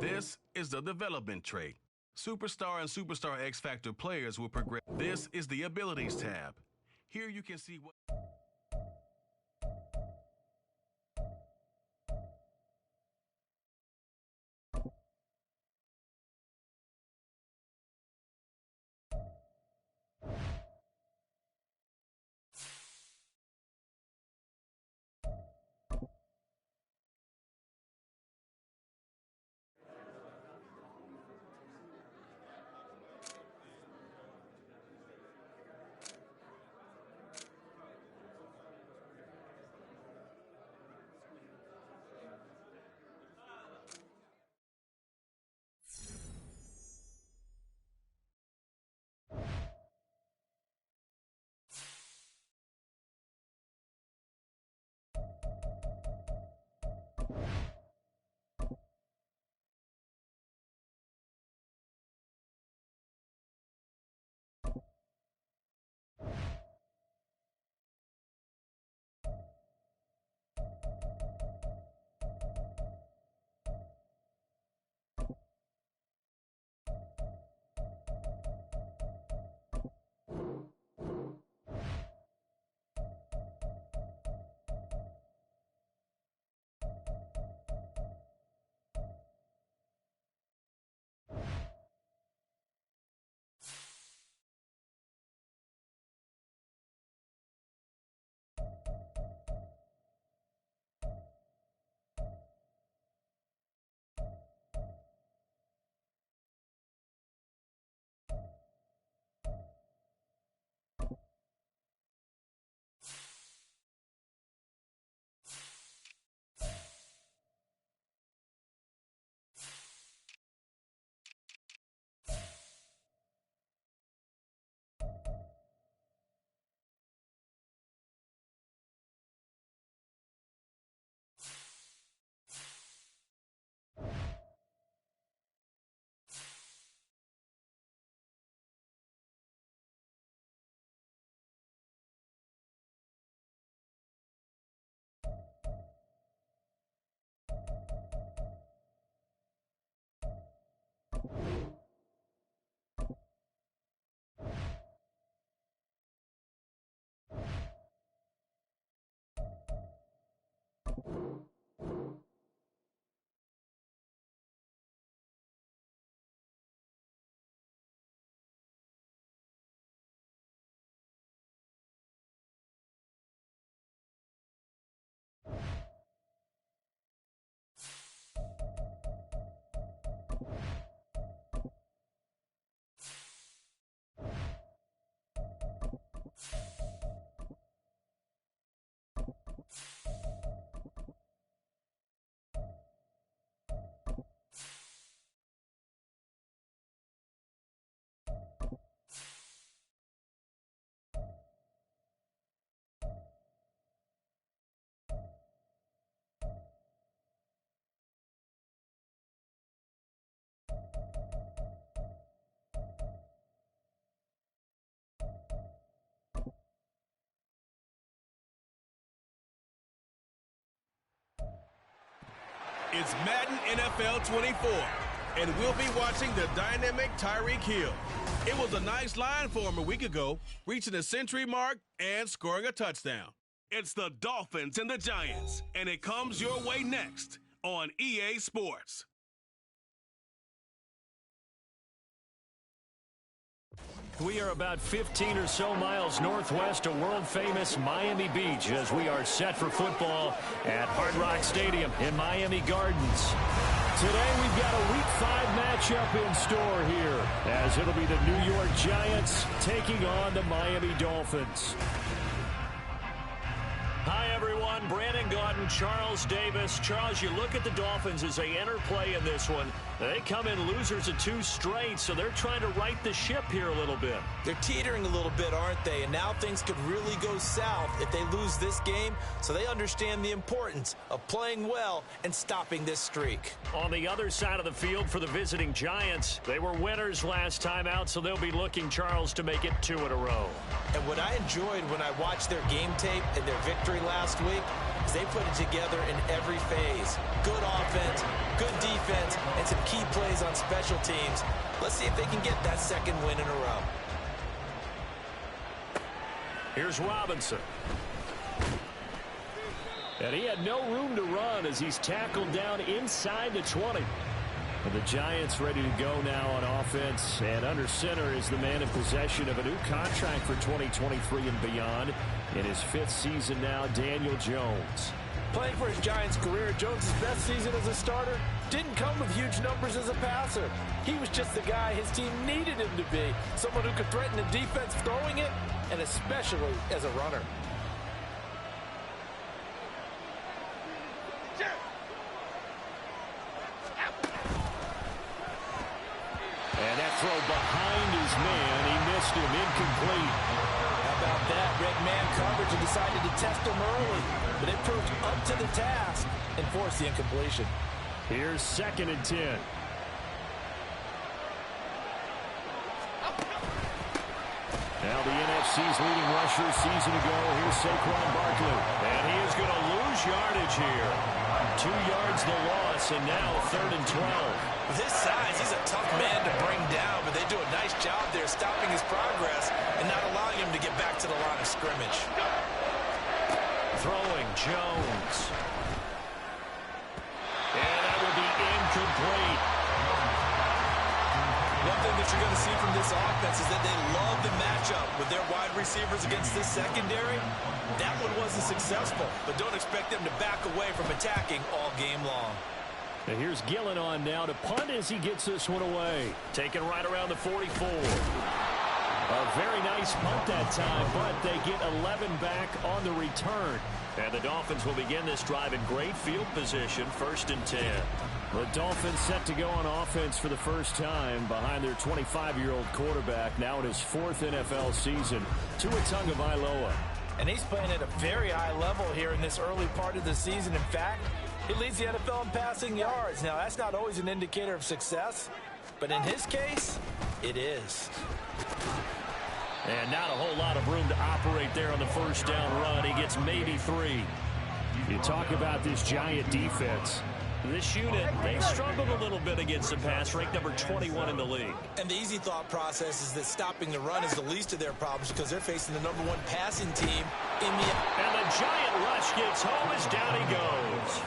This is the development trait. Superstar and Superstar X Factor players will progress. This is the Abilities tab. Here you can see what... It's Madden NFL 24, and we'll be watching the dynamic Tyreek Hill. It was a nice line for him a week ago, reaching the century mark and scoring a touchdown. It's the Dolphins and the Giants, and it comes your way next on EA Sports. We are about 15 or so miles northwest of world-famous Miami Beach as we are set for football at Hard Rock Stadium in Miami Gardens. Today we've got a Week 5 matchup in store here as it'll be the New York Giants taking on the Miami Dolphins. Hi, everyone. Brandon Gaudin, Charles Davis. Charles, you look at the Dolphins as they enter play in this one. They come in losers of 2 straight, so they're trying to right the ship here a little bit. They're teetering a little bit, aren't they? And now things could really go south if they lose this game, so they understand the importance of playing well and stopping this streak. On the other side of the field for the visiting Giants, they were winners last time out, so they'll be looking, Charles, to make it 2 in a row. And what I enjoyed when I watched their game tape and their victory last week, because they put it together in every phase. Good offense, good defense, and some key plays on special teams. Let's see if they can get that second win in a row. Here's Robinson. And he had no room to run as he's tackled down inside the 20. And the Giants ready to go now on offense. And under center is the man in possession of a new contract for 2023 and beyond. In his 5th season now, Daniel Jones. Playing for his Giants career, Jones' best season as a starter didn't come with huge numbers as a passer. He was just the guy his team needed him to be. Someone who could threaten the defense throwing it, and especially as a runner. And that throw behind his man, he missed him, incomplete. How about that? Red man coverage and decided to test him early, but it proved up to the task and forced the incompletion. Here's 2nd and 10. Now the NFC's leading rusher season ago. Here's Saquon Barkley. And he is going to lose yardage here. 2 yards the loss, and now 3rd and 12. With his size, he's a tough man to bring down, but they do a nice job there stopping his progress and not allowing him to get back to the line of scrimmage. Throwing Jones. And that will be incomplete. One thing that you're going to see from this offense is that they love the matchup with their wide receivers against this secondary. That one wasn't successful, but don't expect them to back away from attacking all game long. And here's Gillen on now to punt as he gets this one away. Taken right around the 44. A very nice punt that time, but they get 11 back on the return. And the Dolphins will begin this drive in great field position, 1st and 10. The Dolphins set to go on offense for the first time behind their 25-year-old quarterback, now in his 4th NFL season, Tua Tagovailoa. And he's playing at a very high level here in this early part of the season. In fact, he leads the NFL in passing yards. Now, that's not always an indicator of success, but in his case, it is. And not a whole lot of room to operate there on the first down run. He gets maybe 3. You talk about this Giant defense. This unit, they struggled a little bit against the pass, ranked number 21 in the league. And the easy thought process is that stopping the run is the least of their problems because they're facing the number 1 passing team in the... And the Giant rush gets home as down he goes.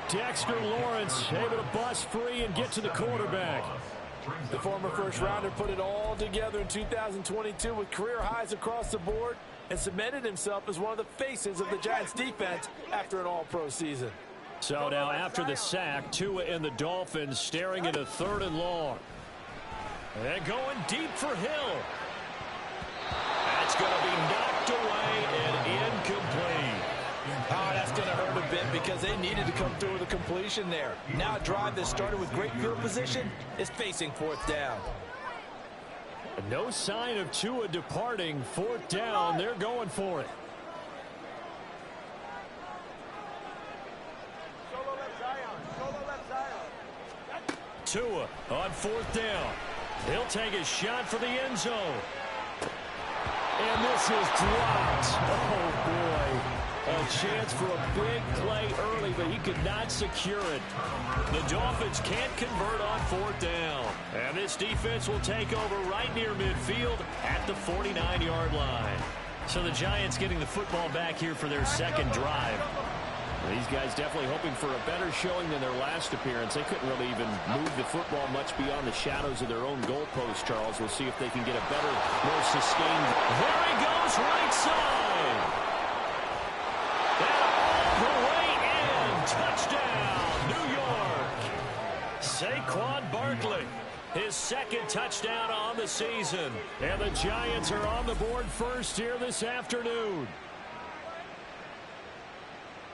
Dexter Lawrence able to bust free and get to the quarterback. The former first-rounder put it all together in 2022 with career highs across the board and cemented himself as one of the faces of the Giants' defense after an all-pro season. So now after the sack, Tua and the Dolphins staring at a 3rd and long. And going deep for Hill. That's going to be knocked away and incomplete. Oh, that's going to hurt a bit because they needed to come through with a completion there. Now a drive that started with great field position is facing 4th down. No sign of Tua departing. 4th down. They're going for it. Tua on 4th down. He'll take a shot for the end zone. And this is dropped. Oh, boy. A chance for a big play early, but he could not secure it. The Dolphins can't convert on 4th down. And this defense will take over right near midfield at the 49-yard line. So the Giants getting the football back here for their second drive. These guys definitely hoping for a better showing than their last appearance. They couldn't really even move the football much beyond the shadows of their own goalpost, Charles. We'll see if they can get a better, more sustained. There he goes, right side. And all the way in. Touchdown, New York. Saquon Barkley, his 2nd touchdown on the season. And the Giants are on the board first here this afternoon.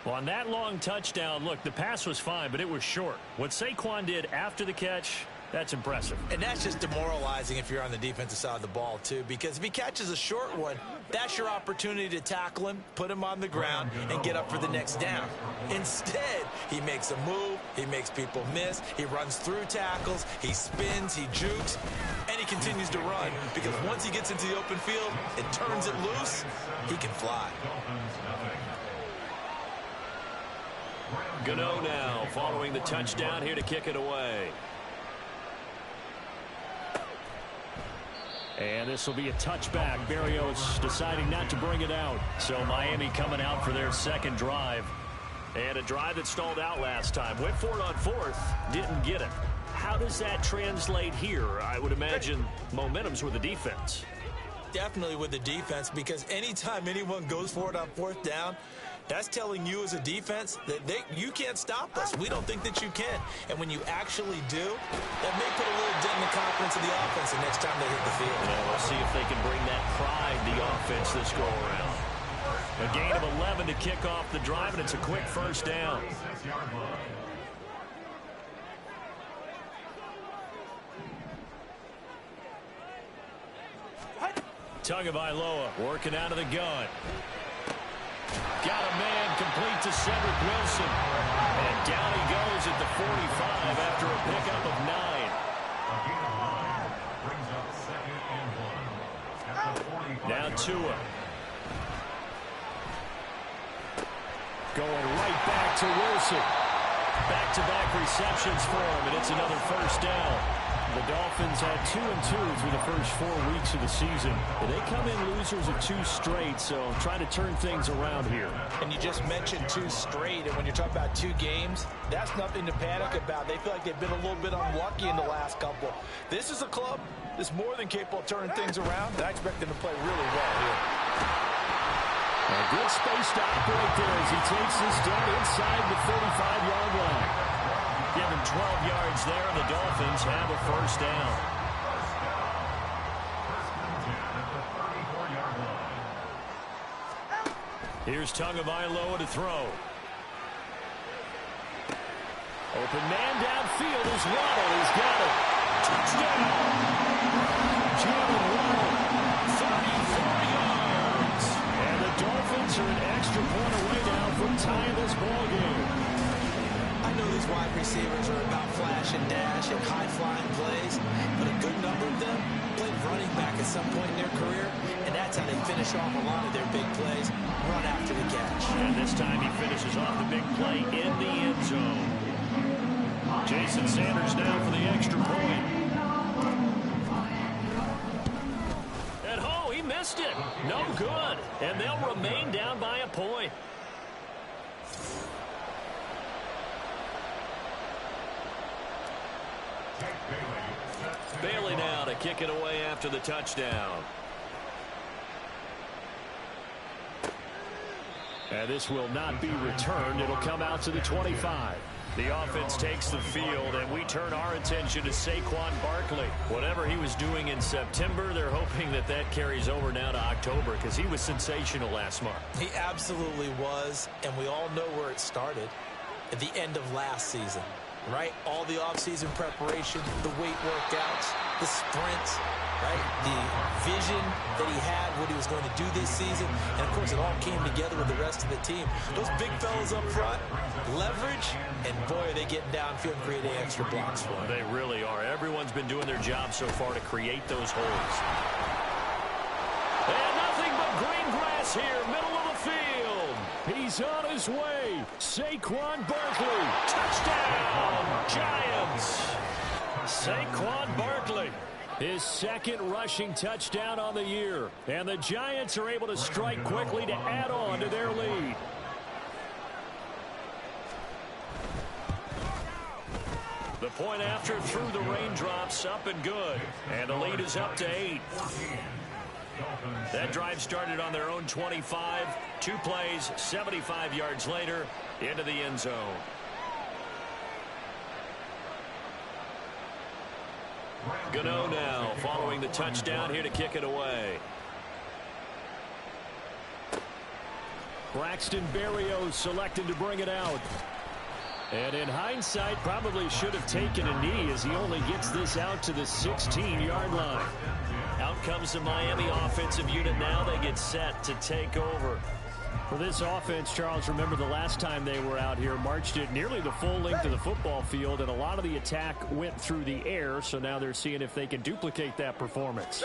Well, on that long touchdown, look, the pass was fine, but it was short. What Saquon did after the catch, that's impressive. And that's just demoralizing if you're on the defensive side of the ball, too, because if he catches a short one, that's your opportunity to tackle him, put him on the ground, and get up for the next down. Instead, he makes a move, he makes people miss, he runs through tackles, he spins, he jukes, and he continues to run, because once he gets into the open field and turns it loose, he can fly. Gano now following the touchdown here to kick it away. And this will be a touchback. Berrios deciding not to bring it out. So Miami coming out for their second drive. And a drive that stalled out last time. Went for it on fourth. Didn't get it. How does that translate here? I would imagine momentum's with the defense. Definitely with the defense, because anytime anyone goes for it on fourth down, that's telling you as a defense that you can't stop us. We don't think that you can. And when you actually do, that may put a little dent in the confidence of the offense the next time they hit the field. Yeah, we'll see if they can bring that pride, the offense, this go around. A gain of 11 to kick off the drive, and it's a quick first down. Tagovailoa working out of the gun. Got a man complete to Cedric Wilson. And down he goes at the 45 after a pickup of 9. Now Tua. Going right back to Wilson. Back-to-back receptions for him, and it's another first down. The Dolphins had 2-2 through the first 4 weeks of the season. They come in losers of 2 straight, so trying to turn things around here. And you just mentioned 2 straight, and when you're talking about 2 games, that's nothing to panic about. They feel like they've been a little bit unlucky in the last couple. This is a club that's more than capable of turning things around, and I expect them to play really well here. A good space to operate there as he takes this down inside the 35-yard line. Give him 12 yards there, and the Dolphins have a first down. Here's Tagovailoa to throw. Open man downfield is Waddle. He's got it. Touchdown. Jalen Waddle, 34 yards. And the Dolphins are an extra point away now from tying this ball game. I know these wide receivers are about flash and dash and high-flying plays, but a good number of them played running back at some point in their career, and that's how they finish off a lot of their big plays, run after the catch. And this time he finishes off the big play in the end zone. Jason Sanders now for the extra point. And oh, he missed it. No good. And they'll remain down by a point. Bailey now to kick it away after the touchdown. And this will not be returned. It'll come out to the 25. The offense takes the field, and we turn our attention to Saquon Barkley. Whatever he was doing in September, they're hoping that that carries over now to October because he was sensational last month. He absolutely was, and we all know where it started at the end of last season. Right? All the offseason preparation, the weight workouts, the sprints, right? The vision that he had, what he was going to do this season. And, of course, it all came together with the rest of the team. Those big fellas up front, leverage, and, boy, are they getting downfield and creating extra blocks for him. They really are. Everyone's been doing their job so far to create those holes. And nothing but green grass here, middle of the field. He's on his way. Saquon Barkley. Touchdown, Giants. Saquon Barkley. His second rushing touchdown on the year. And the Giants are able to strike quickly to add on to their lead. The point after through the raindrops, up and good. And the lead is up to 8. That drive started on their own 25. 2 plays, 75 yards later, into the end zone. Gano now following the touchdown here to kick it away. Braxton Berrios selected to bring it out. And in hindsight, probably should have taken a knee as he only gets this out to the 16-yard line. Out comes the Miami offensive unit now. They get set to take over. For this offense, Charles, remember the last time they were out here, marched it nearly the full length of the football field, and a lot of the attack went through the air, so now they're seeing if they can duplicate that performance.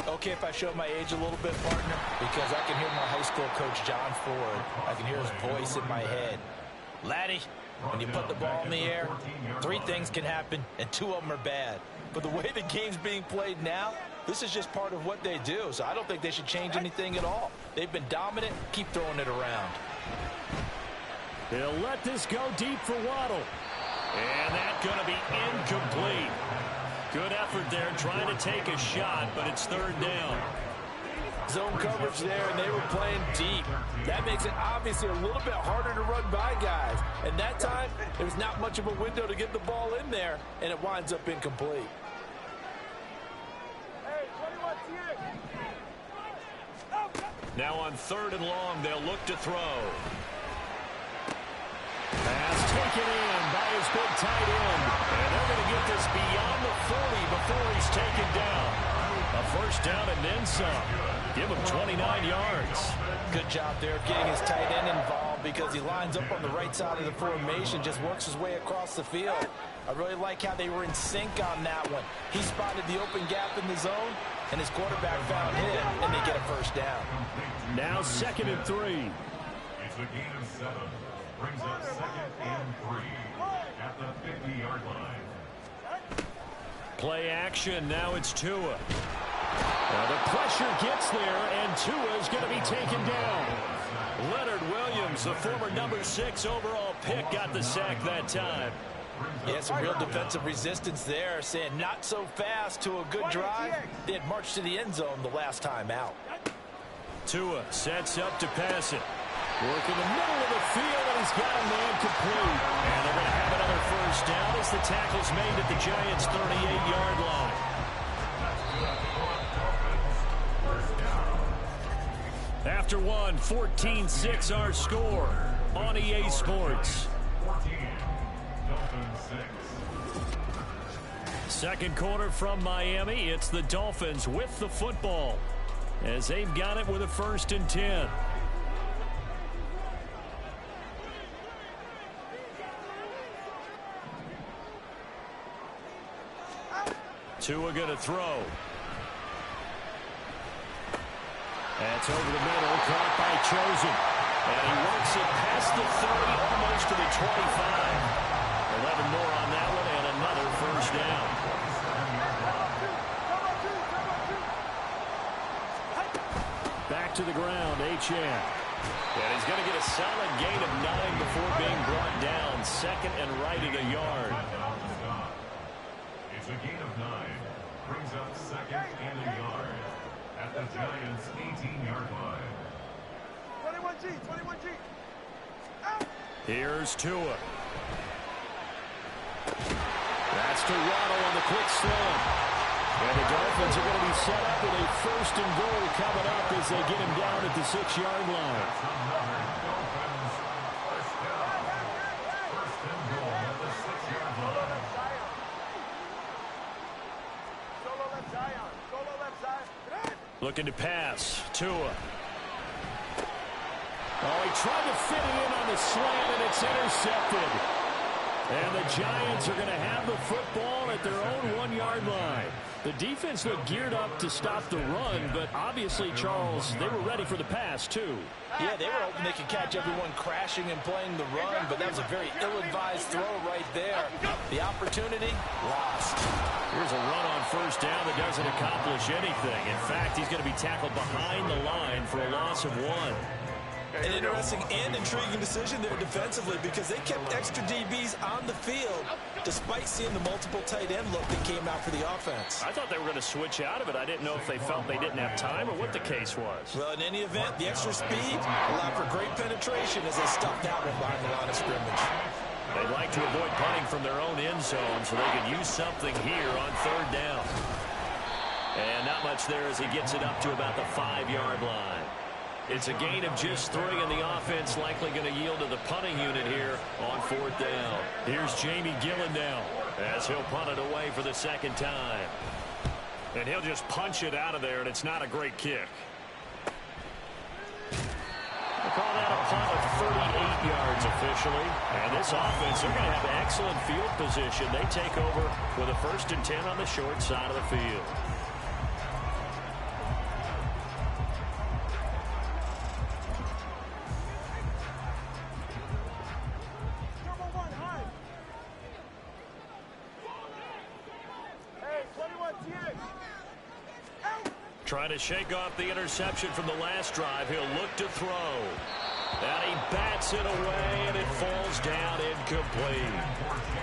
Okay, if I show my age a little bit, partner, because I can hear my high school coach, John Ford. I can hear his voice in my head. Laddie, when you put the ball in the air, 3 things can happen, and 2 of them are bad. But the way the game's being played now, this is just part of what they do, so I don't think they should change anything at all. They've been dominant. Keep throwing it around. They'll let this go deep for Waddle. And that's going to be incomplete. Good effort there trying to take a shot, but it's 3rd down. Zone coverage there, and they were playing deep. That makes it obviously a little bit harder to run by guys. And that time, there was not much of a window to get the ball in there, and it winds up incomplete. Now on 3rd and long, they'll look to throw. Pass taken in by his big tight end. And they're going to get this beyond the 40 before he's taken down. A 1st down and then some. Give him 29 yards. Good job there of getting his tight end involved because he lines up on the right side of the formation, just works his way across the field. I really like how they were in sync on that one. He spotted the open gap in the zone, and his quarterback found him, and they get a 1st down. Now 2nd and 3. It's a gain of 7. Brings up 2nd and 3 at the 50-yard line. Play action. Now it's Tua. Well, the pressure gets there, and Tua is going to be taken down. Leonard Williams, the former number 6 overall pick, got the sack that time. Yeah, some real defensive resistance there, saying not so fast to a good drive. They had marched to the end zone the last time out. Tua sets up to pass it. Work in the middle of the field, and he's got a man complete. And they're going to have another 1st down as the tackle's made at the Giants' 38-yard line. After one, 14-6 our score on EA Sports. 14, Dolphins 6. 2nd quarter from Miami. It's the Dolphins with the football as they've got it with a 1st and 10. Tua going to throw. That's over the middle, caught by Chosen. And he works it past the 30, almost to the 25. 11 more on that one, and another 1st down. Back to the ground, Achane. And he's going to get a solid gain of 9 before being brought down. 2nd and right at a yard. It's a gain of 9. Brings up 2nd and a yard at the Giants' 18-yard line. 21G. Here's Tua. That's to Waddle on the quick slant. And the Dolphins are going to be set up with a 1st and goal coming up as they get him down at the 6-yard line. Dolphins 1st down. 1st and goal at the 6-yard line. Solo left side. Looking to pass. Tua. Oh, he tried to fit it in on the slant, and it's intercepted. And the Giants are going to have the football at their own 1-yard line. The defense looked geared up to stop the run, but obviously, Charles, they were ready for the pass, too. Yeah, they were hoping they could catch everyone crashing and playing the run, but that was a very ill-advised throw right there. The opportunity, lost. Here's a run on 1st down that doesn't accomplish anything. In fact, he's going to be tackled behind the line for a loss of 1. An interesting and intriguing decision there defensively because they kept extra DBs on the field despite seeing the multiple tight end look that came out for the offense. I thought they were going to switch out of it. I didn't know if they felt they didn't have time or what the case was. Well, in any event, the extra speed allowed for great penetration as they stuffed that one behind the line of scrimmage. They'd like to avoid punting from their own end zone so they could use something here on 3rd down. And not much there as he gets it up to about the 5-yard line. It's a gain of just 3, and the offense likely going to yield to the punting unit here on 4th down. Here's Jamie Gillen now as he'll punt it away for the 2nd time. And he'll just punch it out of there, and it's not a great kick. They call that a punt of 38 yards officially. And this offense, they're going to have excellent field position. They take over with a 1st and 10 on the short side of the field. Trying to shake off the interception from the last drive. He'll look to throw. And he bats it away, and it falls down incomplete.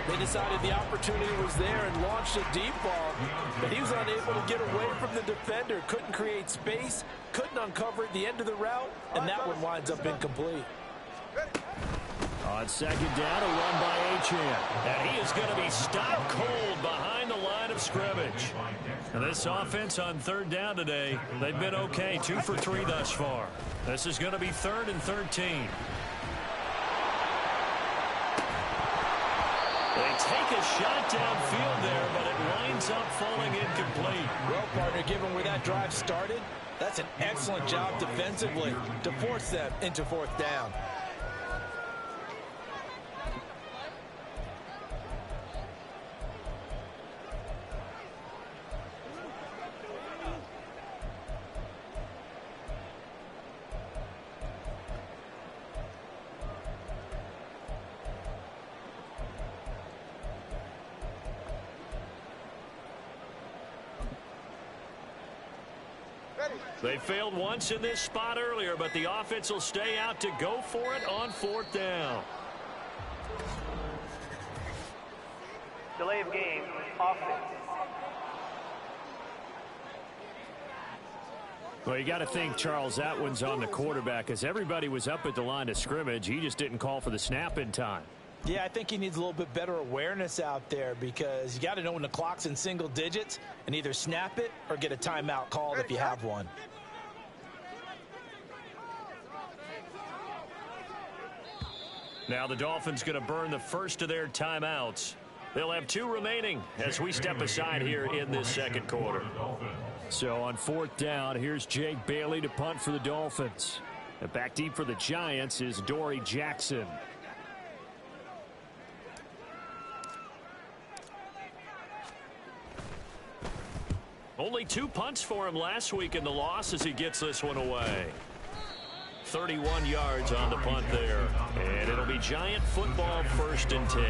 They decided the opportunity was there and launched a deep ball, but he was unable to get away from the defender. Couldn't create space, couldn't uncover at the end of the route, and that one winds up incomplete. On second down, a run by Achane. And he is going to be stopped cold behind the line of scrimmage. And this offense on third down today, they've been okay, 2 for 3 thus far. This is going to be 3rd and 13. They take a shot downfield there, but it winds up falling incomplete. Well, partner, given where that drive started, that's an excellent job defensively to force them into 4th down. They failed once in this spot earlier, but the offense will stay out to go for it on 4th down. Delay of game, offense. Well, you got to think, Charles, that one's on the quarterback, as everybody was up at the line of scrimmage. He just didn't call for the snap in time. Yeah, I think he needs a little bit better awareness out there, because you got to know when the clock's in single digits and either snap it or get a timeout called if you have one. Now the Dolphins going to burn the first of their timeouts. They'll have 2 remaining as we step aside here in this second quarter. So on 4th down, here's Jake Bailey to punt for the Dolphins. And back deep for the Giants is Dory Jackson. Only 2 punts for him last week in the loss as he gets this one away. 31 yards on the punt there. And it'll be Giant football, 1st and 10.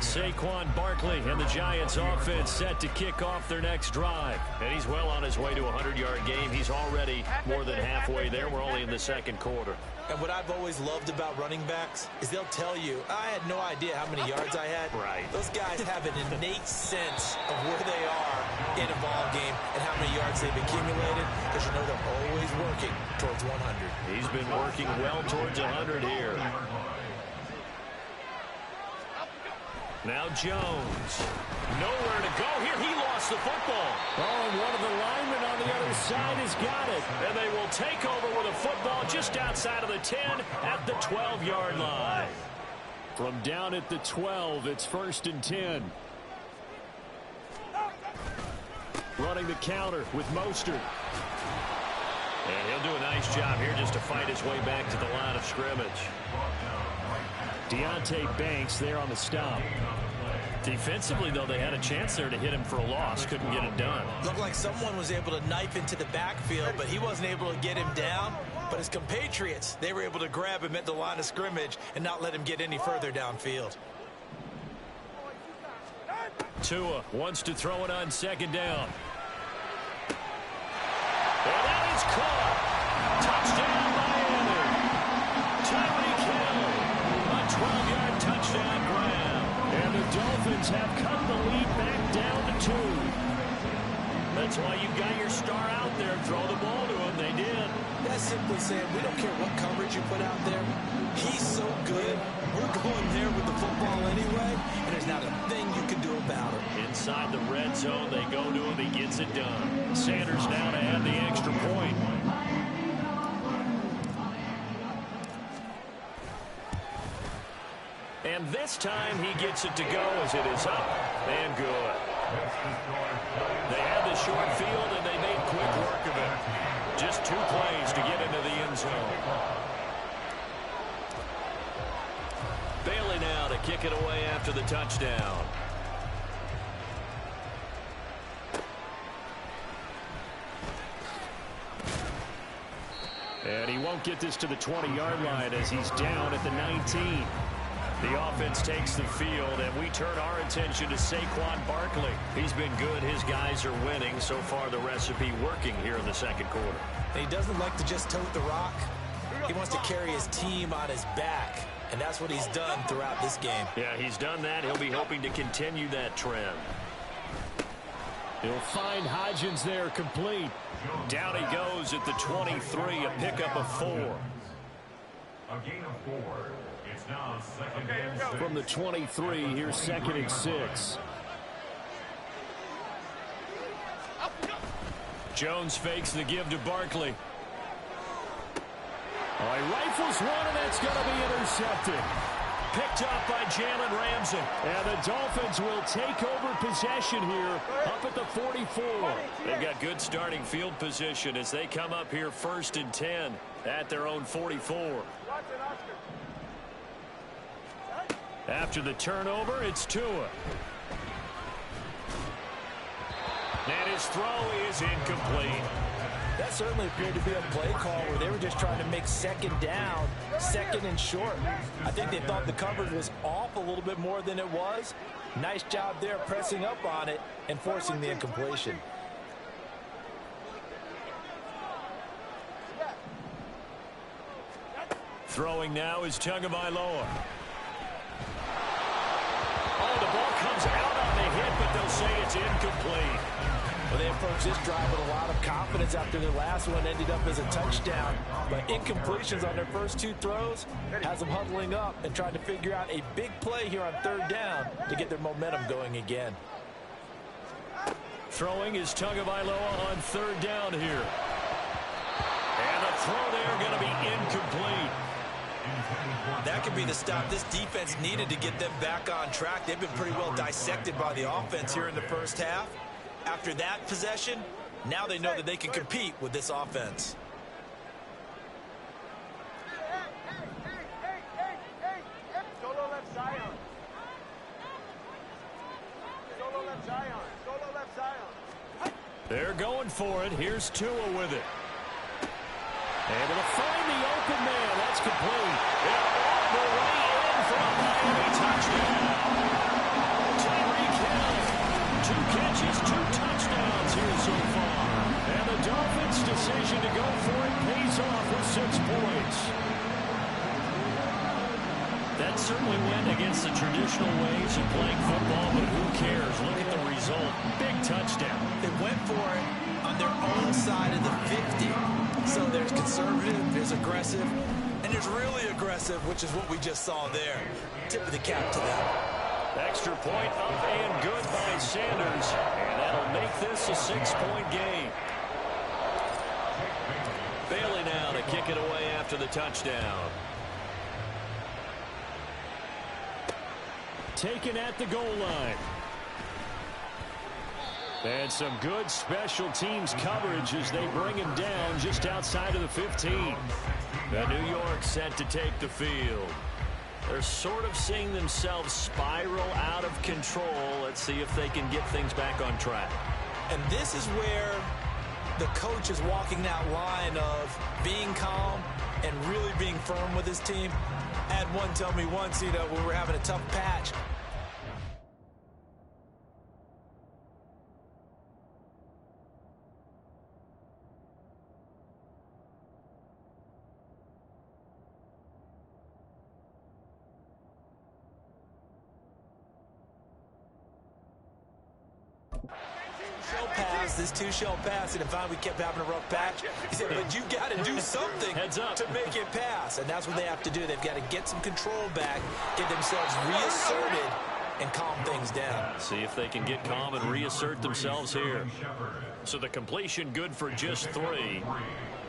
Saquon Barkley and the Giants offense set to kick off their next drive. And he's well on his way to a 100-yard game. He's already more than halfway there. We're only in the second quarter. And what I've always loved about running backs is they'll tell you, I had no idea how many yards I had. Right. Those guys have an innate sense of where they are in a ball game and how many yards they've accumulated, because you know they're always working towards 100. He's been working well towards 100 here. Now Jones. Nowhere to go here. He lost the football. Oh, and one of the linemen on the other side has got it. And they will take over with a football just outside of the 10 at the 12-yard line. From down at the 12, it's 1st and 10. Running the counter with Mostert. And he'll do a nice job here just to fight his way back to the line of scrimmage. Deontay Banks there on the stop. Defensively, though, they had a chance there to hit him for a loss. Couldn't get it done. Looked like someone was able to knife into the backfield, but he wasn't able to get him down. But his compatriots, they were able to grab him at the line of scrimmage and not let him get any further downfield. Tua wants to throw it on 2nd down. And that is caught. Touchdown, Miami. Tyreek Hill. A 12-yard touchdown grab. And the Dolphins have cut the lead back down to 2. That's why you got your star out there. Throw the ball to him. They did. That's simply saying we don't care what coverage you put out there. He's so good. We're going there with the football anyway, and there's not a thing you can do about it. Inside the red zone, they go to him. He gets it done. Sanders now to add the extra point. And this time he gets it to go as it is up and good. They had the short field, and they made quick work of it. Just 2 plays to get into the end zone. Bailey now to kick it away after the touchdown. And he won't get this to the 20-yard line as he's down at the 19. The offense takes the field, and we turn our attention to Saquon Barkley. He's been good. His guys are winning. So far, the recipe working here in the second quarter. He doesn't like to just tote the rock. He wants to carry his team on his back, and that's what he's done throughout this game. Yeah, he's done that. He'll be hoping to continue that trend. He'll find Hodgins there complete. Down he goes at the 23, a pickup of 4. A gain of 4. It's now second and 6. From the 23, here's second and 6. Jones fakes the give to Barkley. Oh, he rifles one, and that's going to be intercepted. Picked up by Jalen Ramsey. And the Dolphins will take over possession here up at the 44. They've got good starting field position as they come up here 1st and 10 at their own 44. After the turnover, it's Tua. And his throw is incomplete. That certainly appeared to be a play call where they were just trying to make second down, second and short. I think they thought the coverage was off a little bit more than it was. Nice job there pressing up on it and forcing the incompletion. Throwing now is Tagovailoa. Oh, the ball comes out on the hit, but they'll say it's incomplete. Well, they approached this drive with a lot of confidence after their last one ended up as a touchdown. But incompletions on their first 2 throws has them huddling up and trying to figure out a big play here on 3rd down to get their momentum going again. Throwing is Tagovailoa on 3rd down here. And the throw there going to be incomplete. That could be the stop this defense needed to get them back on track. They've been pretty well dissected by the offense here in the first half. After that possession, now they know that they can compete with this offense. Solo left Zion. Solo left Zion. Solo left Zion. They're going for it. Here's Tua with it. Able to find the open man. That's complete. And all the way in for a Miami touchdown. Tyreek Hill. 2 catches, 2 touchdowns here so far. And the Dolphins' decision to go for it pays off with 6 points. That certainly went against the traditional ways of playing football, but who cares? Look at the result. Big touchdown. They went for it on their own side of the 50. So there's conservative, there's aggressive, and there's really aggressive, which is what we just saw there. Tip of the cap to them. Extra point up and good by Sanders. And that'll make this a 6-point game. Bailey now to kick it away after the touchdown. Taken at the goal line. And some good special teams coverage as they bring him down just outside of the 15. The New York set to take the field. They're sort of seeing themselves spiral out of control. Let's see if they can get things back on track. And this is where the coach is walking that line of being calm and really being firm with his team. I had one tell me once, when we were having a tough patch, this 2-shell pass, and finally we kept having a rough patch. He said, but you got to do something to make it pass, and that's what they have to do. They've got to get some control back, get themselves reasserted, and calm things down. See if they can get calm and reassert themselves here. So the completion good for just 3,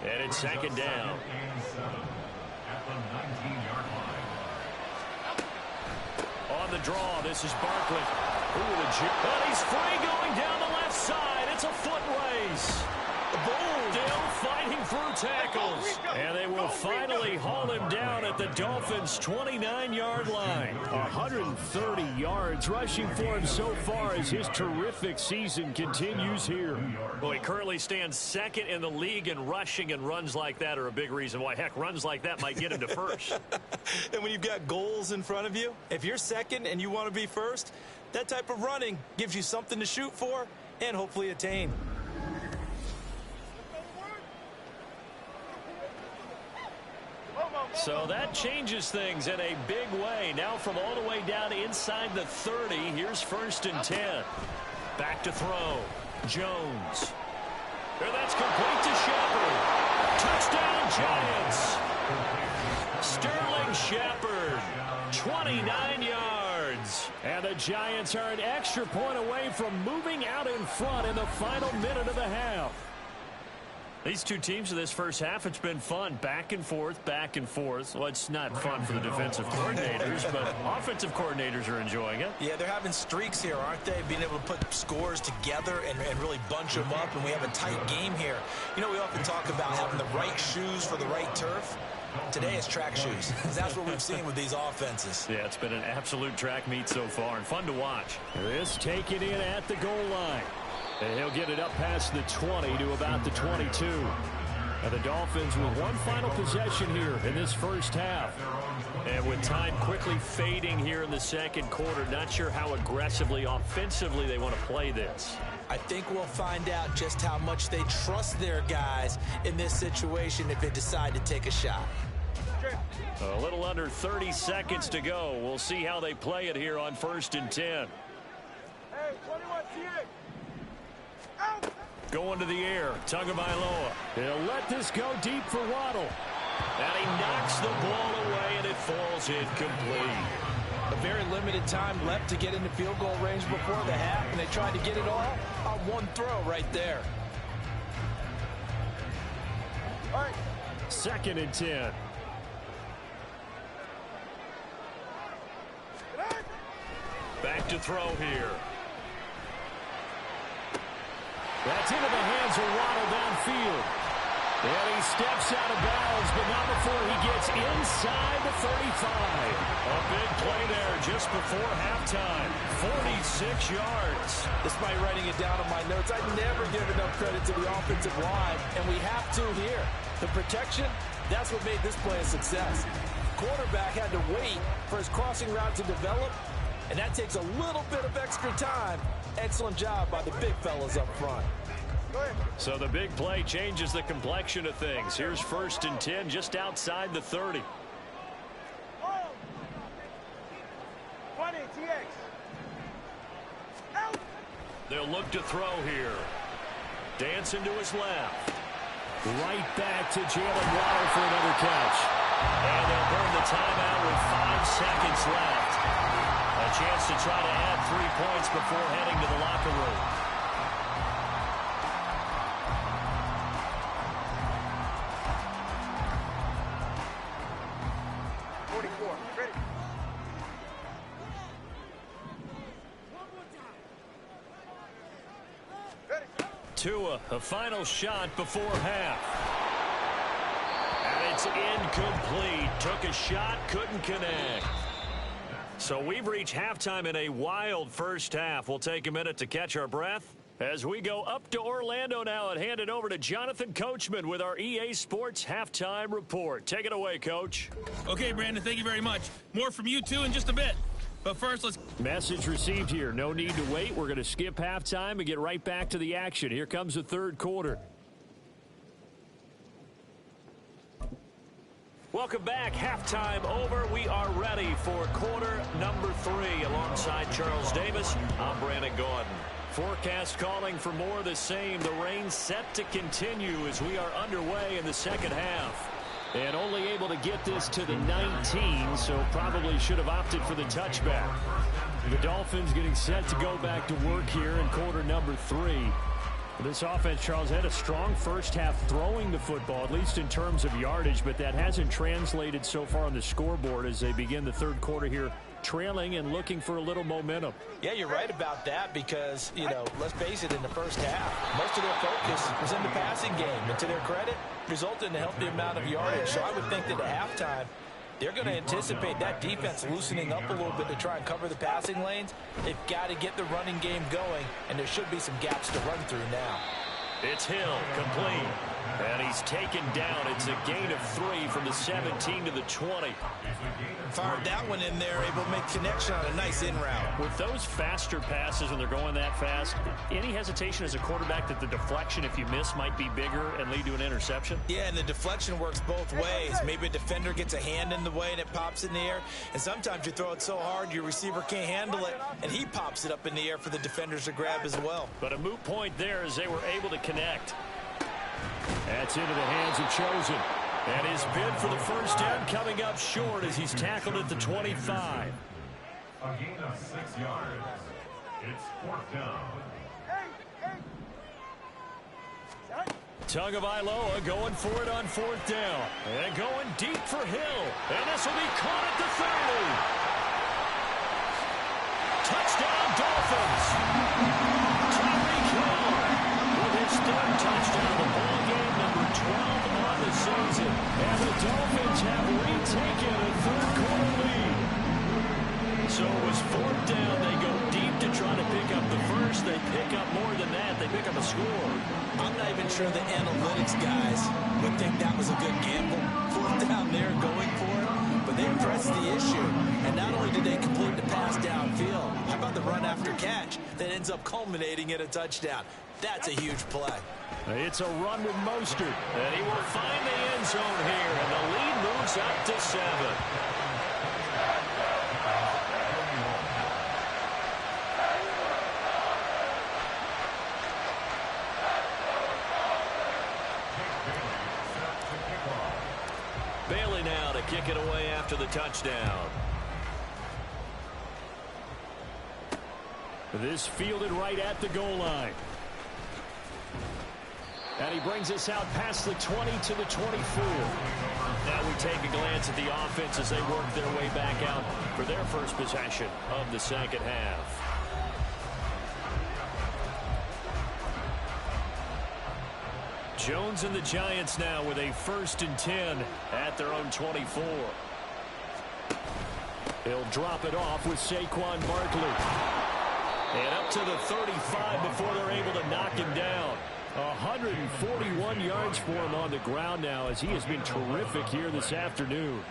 and it's 2nd down. At the 19-yard line. On the draw, this is Barkley. Ooh, and he's free going down the left side. It's a foot race. Still fighting through tackles. And they will finally haul him down at the Dolphins' 29-yard line. 130 yards rushing for him so far as his terrific season continues here. Well, he currently stands second in the league in rushing, and runs like that are a big reason why. Heck, runs like that might get him to first. And when you've got goals in front of you, if you're second and you want to be first, that type of running gives you something to shoot for and hopefully attain. So that changes things in a big way. Now from all the way down inside the 30, here's 1st and 10. Back to throw. Jones. And that's complete to Shepard. Touchdown, Giants. Sterling Shepard, 29 yards. And the Giants are an extra point away from moving out in front in the final minute of the half. These two teams in this first half, it's been fun. Back and forth, back and forth. Well, it's not fun for the defensive coordinators, but offensive coordinators are enjoying it. Yeah, they're having streaks here, aren't they? Being able to put scores together and really bunch them up, and we have a tight game here. You know, we often talk about having the right shoes for the right turf. Today it's track shoes. That's what we've seen with these offenses. Yeah, it's been an absolute track meet so far, and fun to watch. This taken in at the goal line. And he'll get it up past the 20 to about the 22. And the Dolphins with one final possession here in this first half. And with time quickly fading here in the second quarter, not sure how aggressively, offensively they want to play this. I think we'll find out just how much they trust their guys in this situation if they decide to take a shot. A little under 30 seconds to go. We'll see how they play it here on 1st and 10. Hey, 21 TA. Out. Going to the air. Tagovailoa. They'll let this go deep for Waddle. And he knocks the ball away, and it falls incomplete. A very limited time left to get into field goal range before the half, and they tried to get it all on one throw right there. All right. 2nd and 10. Back to throw here. That's into the hands of Waddle downfield. And he steps out of bounds, but not before he gets inside the 35. A big play there just before halftime. 46 yards. Despite writing it down on my notes, I never give enough credit to the offensive line, and we have to here. The protection, that's what made this play a success. Quarterback had to wait for his crossing route to develop, and that takes a little bit of extra time. Excellent job by the big fellas up front. So the big play changes the complexion of things. Here's 1st and 10 just outside the 30. 20 TX. Out. They'll look to throw here. Dancing to his left. Right back to Jalen Waddle for another catch. And they'll burn the timeout with 5 seconds left. A chance to try to add 3 points before heading to the locker room. Tua, a final shot before half. And it's incomplete. Took a shot, couldn't connect. So we've reached halftime in a wild first half. We'll take a minute to catch our breath as we go up to Orlando now and hand it over to Jonathan Coachman with our EA Sports Halftime Report. Take it away, Coach. Okay, Brandon, thank you very much. More from you two in just a bit. But first, let's... Message received here. No need to wait. We're going to skip halftime and get right back to the action. Here comes the third quarter. Welcome back. Halftime over. We are ready for quarter number 3. Alongside Charles Davis, I'm Brandon Gordon. Forecast calling for more of the same. The rain set to continue as we are underway in the second half. And only able to get this to the 19, so probably should have opted for the touchback. The Dolphins getting set to go back to work here in quarter number 3. This offense, Charles, had a strong first half throwing the football, at least in terms of yardage, but that hasn't translated so far on the scoreboard as they begin the third quarter here, trailing and looking for a little momentum. Yeah, you're right about that because, let's face it, in the first half, most of their focus was in the passing game. And to their credit, resulted in a healthy amount of yardage. So I would think that at halftime, they're going to anticipate that defense loosening up a little bit to try and cover the passing lanes. They've got to get the running game going, and there should be some gaps to run through now. It's Hill, complete. And he's taken down. It's a gain of 3 from the 17 to the 20. Fired that one in there, able to make connection on a nice in route. With those faster passes when they're going that fast, any hesitation as a quarterback that the deflection, if you miss, might be bigger and lead to an interception? Yeah, and the deflection works both ways. Maybe a defender gets a hand in the way and it pops in the air. And sometimes you throw it so hard your receiver can't handle it, and he pops it up in the air for the defenders to grab as well. But a moot point there as they were able to connect. That's into the hands of Chosen. And his bid for the first down coming up short as he's tackled at the 25. A gain of 6 yards. It's 4th down. Tagovailoa going for it on 4th down. And going deep for Hill. And this will be caught at the 30. Touchdown, Dolphins. Tyreek Hill with his 3rd touchdown of the ball game, number 12 on the season. And the Dolphins have retaken a third-quarter lead. So it was 4th down. They go deep to try to pick up the first. They pick up more than that. They pick up a score. I'm not even sure the analytics guys would think that was a good gamble. 4th down there going for it. But they pressed the issue. And not only did they complete the pass downfield, how about the run after catch that ends up culminating in a touchdown? That's a huge play. It's a run with Mostert. And he will find the end zone here. And the lead moves up to 7. Bailey now to kick it away after the touchdown. This fielded right at the goal line. And he brings us out past the 20 to the 24. Now we take a glance at the offense as they work their way back out for their first possession of the second half. Jones and the Giants now with a 1st and 10 at their own 24. He'll drop it off with Saquon Barkley. And up to the 35 before they're able to knock him down. 141 yards for him on the ground now as he has been terrific here this afternoon.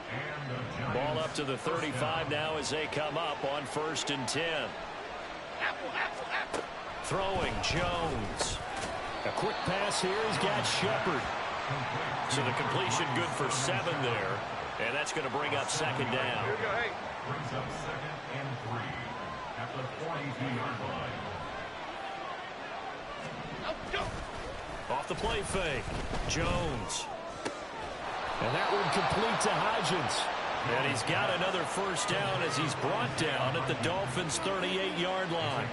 Ball up to the 35 now as they come up on 1st and 10. Throwing Jones. A quick pass here. He's got Shepard. So the completion good for 7 there. And that's going to bring up 2nd down. Brings up 2nd and 3 at the 42-yard line. Off the play fake. Jones. And that one complete to Hodgins. And he's got another 1st down as he's brought down at the Dolphins' 38-yard line.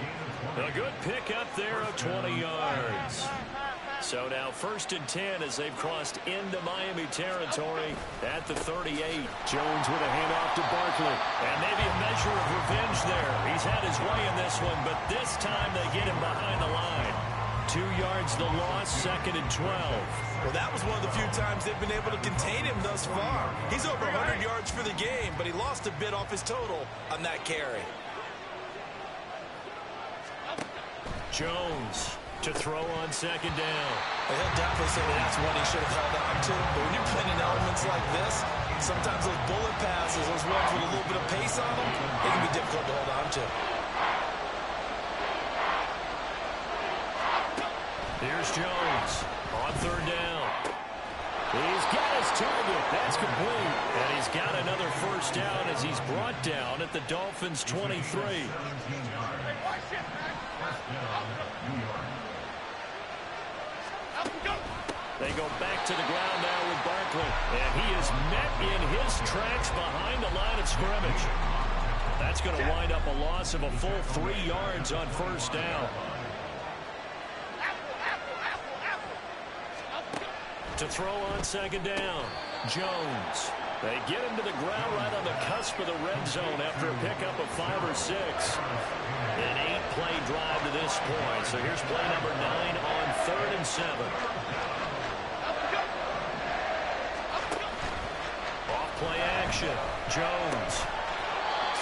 A good pickup there of 20 yards. So now 1st and 10 as they've crossed into Miami territory at the 38. Jones with a handoff to Barkley. And maybe a measure of revenge there. He's had his way in this one, but this time they get him behind the line. 2 yards the loss, 2nd and 12. Well, that was one of the few times they've been able to contain him thus far. He's over 100 yards for the game, but he lost a bit off his total on that carry. Jones to throw on 2nd down. Well, he'll definitely say that that's one he should have held on to. But when you're playing in elements like this, sometimes those bullet passes, those ones with a little bit of pace on them, they can be difficult to hold on to. Here's Jones on 3rd down. He's got his target. That's complete. And he's got another 1st down as he's brought down at the Dolphins' 23. They go back to the ground now with Barkley. And he is met in his tracks behind the line of scrimmage. That's going to wind up a loss of a full 3 yards on 1st down. To throw on second down, Jones. They get him to the ground right on the cusp of the red zone after a pickup of 5 or 6. An 8-play drive to this point. So here's play number 9 on 3rd and 7. Off-play action. Jones.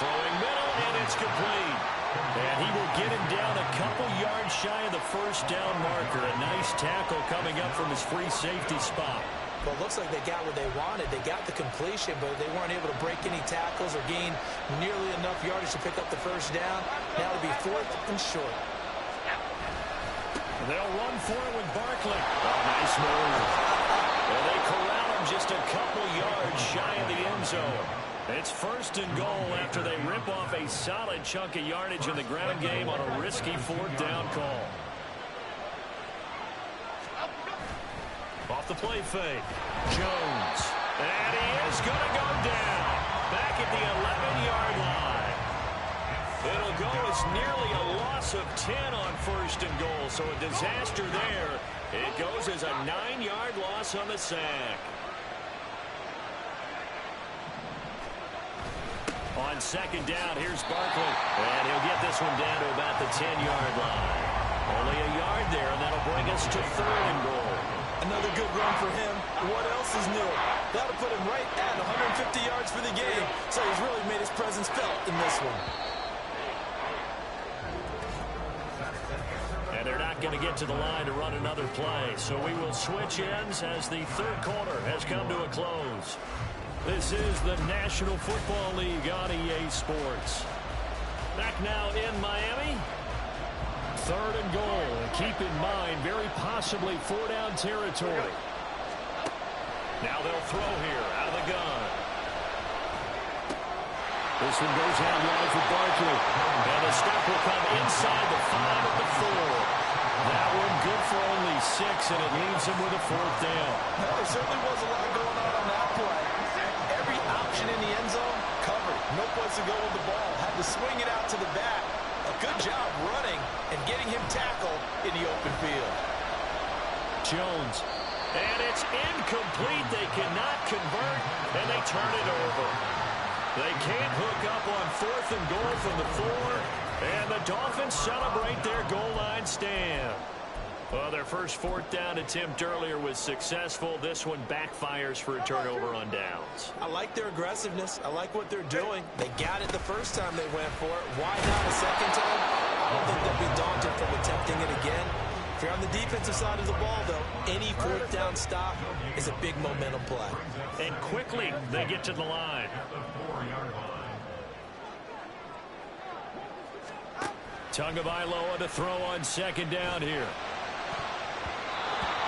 Throwing middle, and it's complete. And he will get him down a couple yards shy of the first down marker. A nice tackle coming up from his free safety spot. Well, it looks like they got what they wanted. They got the completion, but they weren't able to break any tackles or gain nearly enough yardage to pick up the first down. Now it'll be 4th and short. They'll run for it with Barkley. Oh, nice move. Well, they corral him just a couple yards shy of the end zone. It's 1st and goal after they rip off a solid chunk of yardage in the ground game on a risky 4th down call. Off the play fake. Jones. And he is going to go down. Back at the 11-yard line. It'll go as nearly a loss of 10 on 1st and goal. So a disaster there. It goes as a 9-yard loss on the sack. On second down, here's Barkley. And he'll get this one down to about the 10-yard line. Only a yard there, and that'll bring us to 3rd and goal. Another good run for him. What else is new? That'll put him right at 150 yards for the game. So he's really made his presence felt in this one. And they're not going to get to the line to run another play. So we will switch ends as the 3rd quarter has come to a close. This is the National Football League on EA Sports. Back now in Miami. 3rd and goal. And keep in mind, very possibly 4-down territory. Now they'll throw here out of the gun. This one goes out wide for Barkley. And the stop will come inside the 5 at the 4. That one good for only 6, and it leaves him with a 4th down. Well, there certainly was a lot going on that play. Every option in the end zone covered. No place to go with the ball. Had to swing it out to the back. A good job running and getting him tackled in the open field. Jones. And it's incomplete. They cannot convert, and they turn it over. They can't hook up on 4th and goal from the 4, and the Dolphins celebrate their goal line stand. Well, their first 4th down attempt earlier was successful. This one backfires for a turnover on downs. I like their aggressiveness. I like what they're doing. They got it the first time they went for it. Why not a second time? I don't think they'll be daunted from attempting it again. If you're on the defensive side of the ball, though, any 4th down stop is a big momentum play. And quickly they get to the line. Tagovailoa to throw on second down here.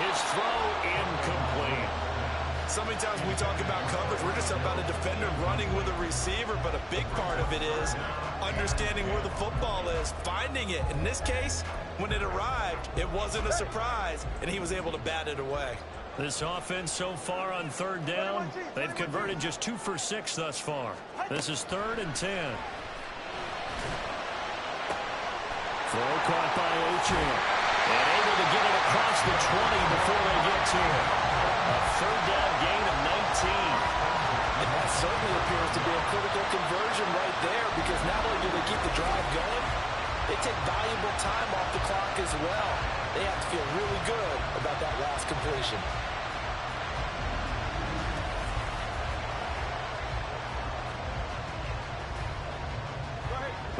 His throw incomplete. So many times when we talk about coverage, we're just about a defender running with a receiver, but a big part of it is understanding where the football is, finding it. In this case, when it arrived, it wasn't a surprise, and he was able to bat it away. This offense so far on 3rd down, they've converted just 2 for 6 thus far. This is 3rd and 10. Throw caught by Achane. And able to get it across the 20 before they get to it. A 3rd down gain of 19. And that certainly appears to be a critical conversion right there, because not only do they keep the drive going, they take valuable time off the clock as well. They have to feel really good about that last completion.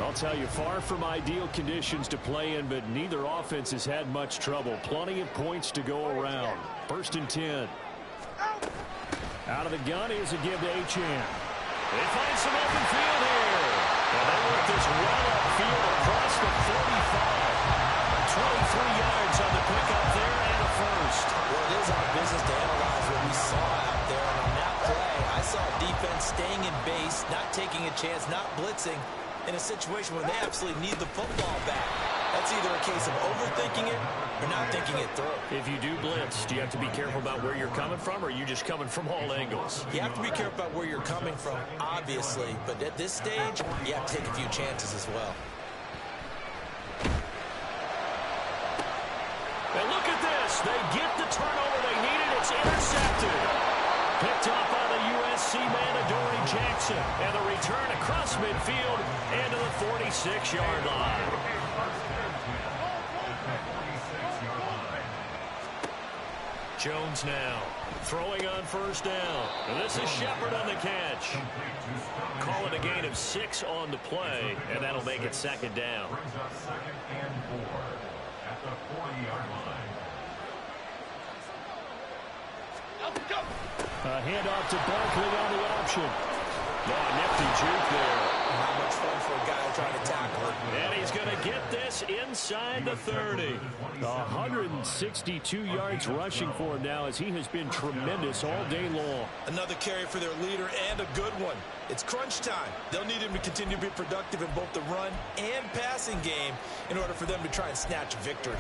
I'll tell you, far from ideal conditions to play in, but neither offense has had much trouble. Plenty of points to go around. 1st and 10. Out of the gun, here's a give to Achane. They find some open field here. And they work this well upfield across the 45. 23 yards on the pickup there and a 1st. Well, it is our business to analyze what we saw out there. And on that play, I saw defense staying in base, not taking a chance, not blitzing, in a situation where they absolutely need the football back. That's either a case of overthinking it or not thinking it through. If you do blitz, do you have to be careful about where you're coming from, or are you just coming from all angles? You have to be careful about where you're coming from, obviously, but at this stage, you have to take a few chances as well. And look at this. They get the turnover they needed, It's intercepted. Picked off by the USC man, Adoree Jackson. And the return across midfield and to the 46-yard line. Jones now throwing on first down. And this is Shepard on the catch. Call it a gain of 6 on the play, and that'll make it second down. Brings up 2nd and 4 at the 40-yard line. A handoff to Barkley on the option. Oh, nifty juke there. Not much fun for a guy trying to tackle it. And he's going to get this inside the 30. 162 yards rushing for him now as he has been tremendous all day long. Another carry for their leader and a good one. It's crunch time. They'll need him to continue to be productive in both the run and passing game in order for them to try and snatch a victory.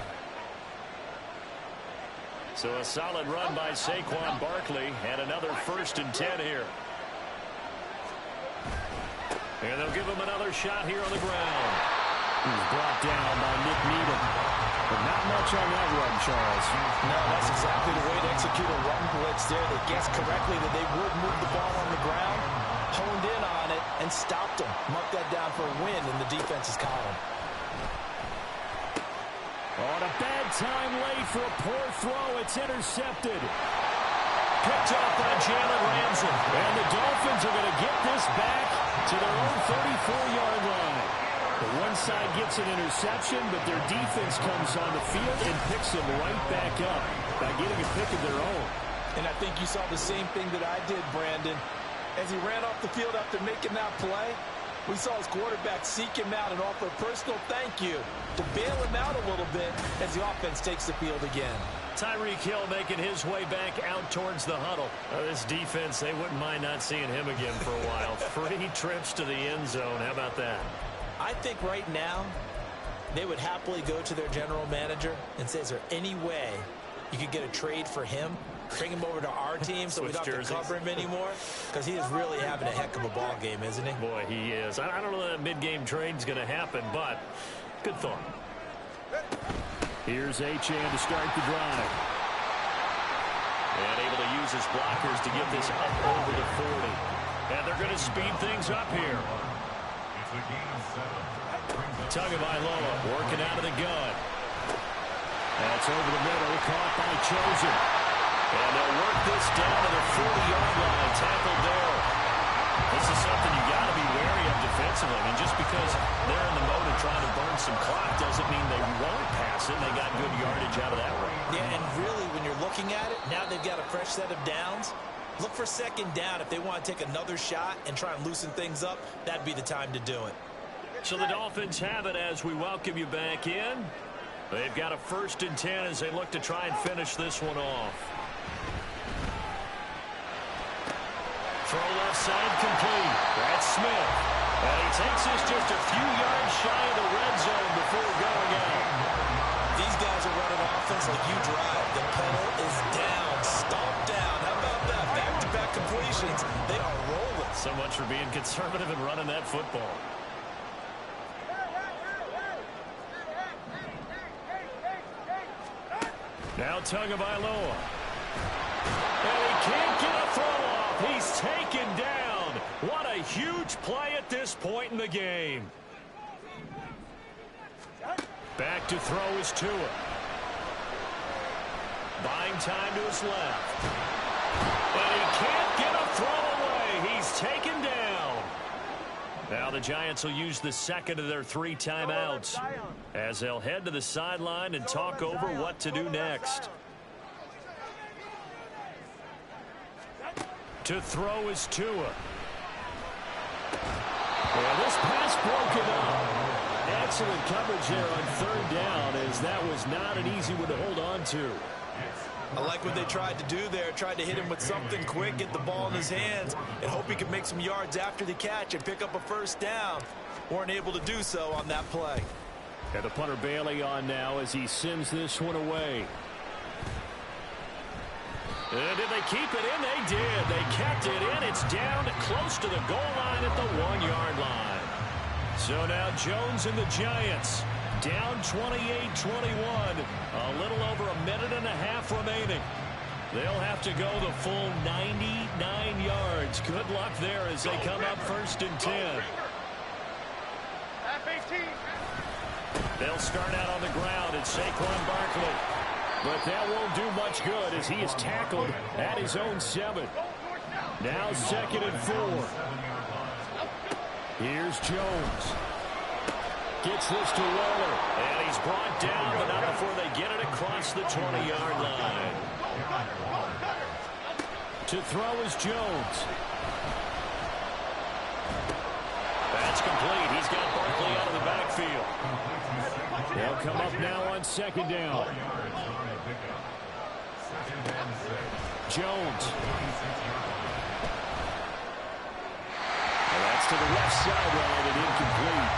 So a solid run by Saquon Barkley and another 1st and 10 here. And they'll give him another shot here on the ground. He's brought down by Nick Needham. But not much on that run, Charles. No, that's exactly the way to execute a run blitz there. They guessed correctly that they would move the ball on the ground, honed in on it, and stopped them. Mark that down for a win in the defense's column. On a bad time late for a poor throw. It's intercepted. Picked off by Jalen Ramsey. And the Dolphins are going to get this back to their own 34-yard line. The one side gets an interception, but their defense comes on the field and picks them right back up by getting a pick of their own. And I think you saw the same thing that I did, Brandon. As he ran off the field after making that play, we saw his quarterback seek him out and offer a personal thank you to bail him out a little bit as the offense takes the field again. Tyreek Hill making his way back out towards the huddle. This defense, they wouldn't mind not seeing him again for a while. 3 trips to the end zone. How about that? I think right now they would happily go to their general manager and say, is there any way you could get a trade for him? Bring him over to our team so we don't have to cover him anymore? Because he is really having a heck of a ball game, isn't he? Boy, he is. I don't know that mid-game trade's going to happen, but good thought. Here's Achane to start the drive. And able to use his blockers to get this up over the 40. And they're going to speed things up here. It's a gain of 7. Tagovailoa working out of the gun. That's over the middle, caught by Chosen. And they'll work this down to the 40-yard line, tackled there. This is something you got to be wary of defensively. I mean, just because they're in the mode of trying to burn some clock doesn't mean they won't pass it. They got good yardage out of that one. Yeah, and really, when you're looking at it, now they've got a fresh set of downs. Look for 2nd down. If they want to take another shot and try and loosen things up, that'd be the time to do it. So the Dolphins have it as we welcome you back in. They've got a 1st and 10 as they look to try and finish this one off. Throw left side complete. That's Smith. And he takes us just a few yards shy of the red zone before going out. These guys are running offense like you drive. The pedal is down, stomped down. How about that? Back-to-back completions. They are rolling. So much for being conservative and running that football. Now Tagovailoa. And he can't get a throw off. He's taken down. What a huge play at this point in the game. Back to throw is Tua. Buying time to his left. And he can't get a throw away. He's taken down. Now the Giants will use the 2nd of their 3 timeouts as they'll head to the sideline and talk over what to do next. To throw is Tua. Well, this pass broken up. Excellent coverage there on 3rd down, as that was not an easy one to hold on to. I like what they tried to do there. Tried to hit him with something quick, get the ball in his hands, and hope he could make some yards after the catch and pick up a 1st down. Weren't able to do so on that play. And the punter Bailey on now as he sends this one away. And did they keep it in? They did. They kept it in. It's down close to the goal line at the 1-yard line. So now Jones and the Giants down 28-21. A little over a minute and a half remaining. They'll have to go the full 99 yards. Good luck there as they come up 1st and 10. They'll start out on the ground. It's Saquon Barkley. But that won't do much good as he is tackled at his own 7. Now 2nd and 4. Here's Jones. Gets this to Waller. And he's brought down, but not before they get it across the 20-yard line. To throw is Jones. That's complete. He's got Barkley out of the backfield. They'll come up now on 2nd down. Jones. And that's to the left sideline and incomplete.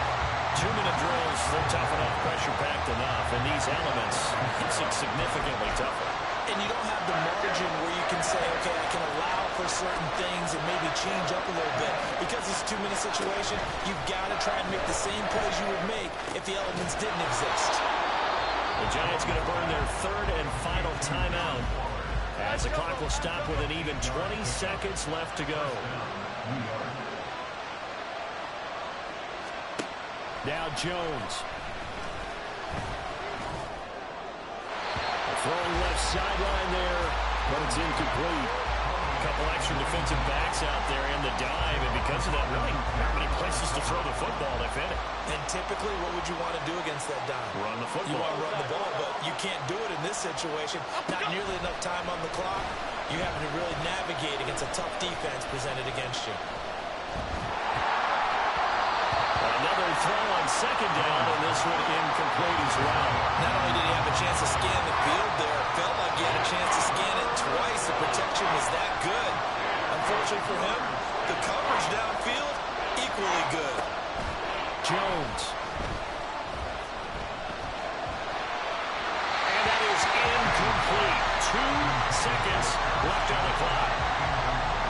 2-minute drills, they're tough enough, pressure-packed enough, and these elements makes it significantly tougher. And you don't have the margin where you can say, okay, I can allow for certain things and maybe change up a little bit. Because it's a 2-minute situation, you've got to try and make the same plays you would make if the elements didn't exist. The Giants going to burn their 3rd and final timeout as the clock will stop with an even 20 seconds left to go. Now Jones. Throwing left sideline there, but it's incomplete. A couple extra defensive backs out there in the dive, and because of that, really not many places to throw the football, if any. And typically, what would you want to do against that dive? Run the football. You want to run the ball, but you can't do it in this situation. Not nearly enough time on the clock. You have to really navigate against a tough defense presented against you. Another throw on 2nd down, and this one incomplete as well. Not only did he have a chance to scan the field there, it felt like he had a chance to scan it twice. The protection was that good. Unfortunately for him, the coverage downfield, equally good. Jones. And that is incomplete. 2 seconds left on the clock.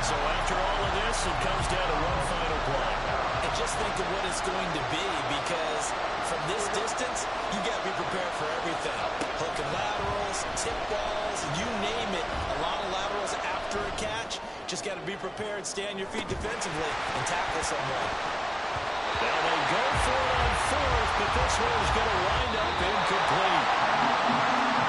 So after all of this, it comes down to one final play. And just think of what it's going to be, because from this distance, you got to be prepared for everything. Hook and laterals, tip balls, you name it. A lot of laterals after a catch. Just got to be prepared, stay on your feet defensively, and tackle someone. Now they go for it on 4th, but this one is going to wind up incomplete.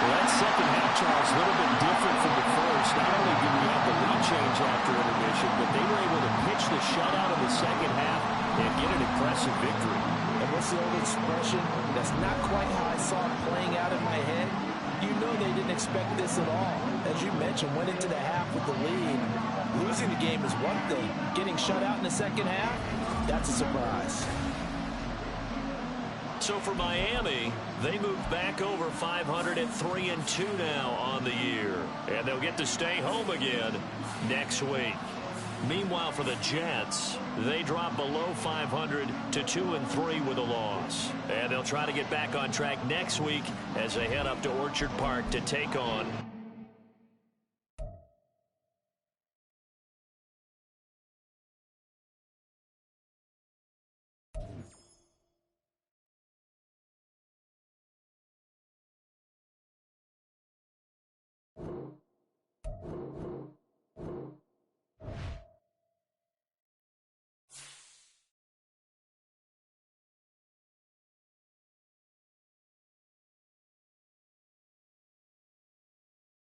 Well, that second half, Charles, a little bit different from the first. Not only did we have the lead change after intermission, but they were able to pitch the shutout in the second half and get an impressive victory. And what's the old expression? That's not quite how I saw it playing out in my head. You know they didn't expect this at all. As you mentioned, went into the half with the lead. Losing the game is one thing. Getting shut out in the second half, that's a surprise. So for Miami, they move back over 500 at 3-2 now on the year. And they'll get to stay home again next week. Meanwhile, for the Jets, they drop below 500 to 2-3 with a loss. And they'll try to get back on track next week as they head up to Orchard Park to take on